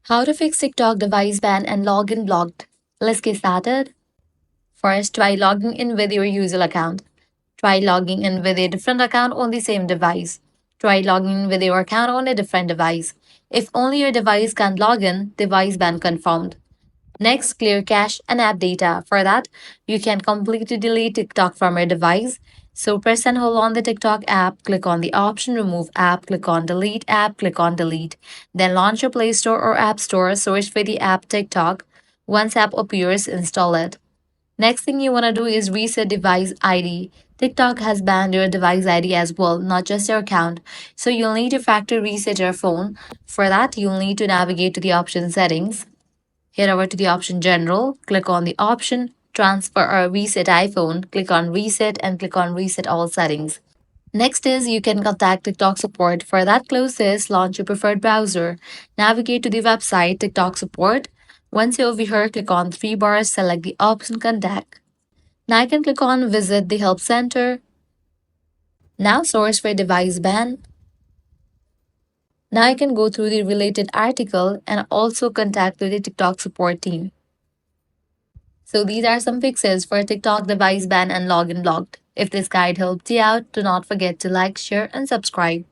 How to fix TikTok device ban and login blocked. Let's get started. First, try logging in with your user account. Try logging in with a different account on the same device. Try logging in with your account on a different device. If only your device can log in, device ban confirmed. Next, clear cache and app data. For that, you can completely delete TikTok from your device. So press and hold on the TikTok app, click on the option remove app, click on delete app, click on delete. Then launch your Play Store or App Store, search for the app TikTok. Once app appears, install it. Next thing you want to do is reset device ID. TikTok has banned your device ID as well, not just your account. So you'll need to factory reset your phone. For that, you'll need to navigate to the option settings. Head over to the option General, click on the option Transfer or Reset iPhone, click on Reset and click on Reset All Settings. Next is you can contact TikTok support. For that, close this, launch your preferred browser, navigate to the website TikTok support. Once you're over here, click on three bars, select the option Contact. Now you can click on Visit the Help Center. Now source for device ban. Now you can go through the related article and also contact the TikTok support team. So these are some fixes for TikTok device ban and login blocked. If this guide helped you out, do not forget to like, share, and subscribe.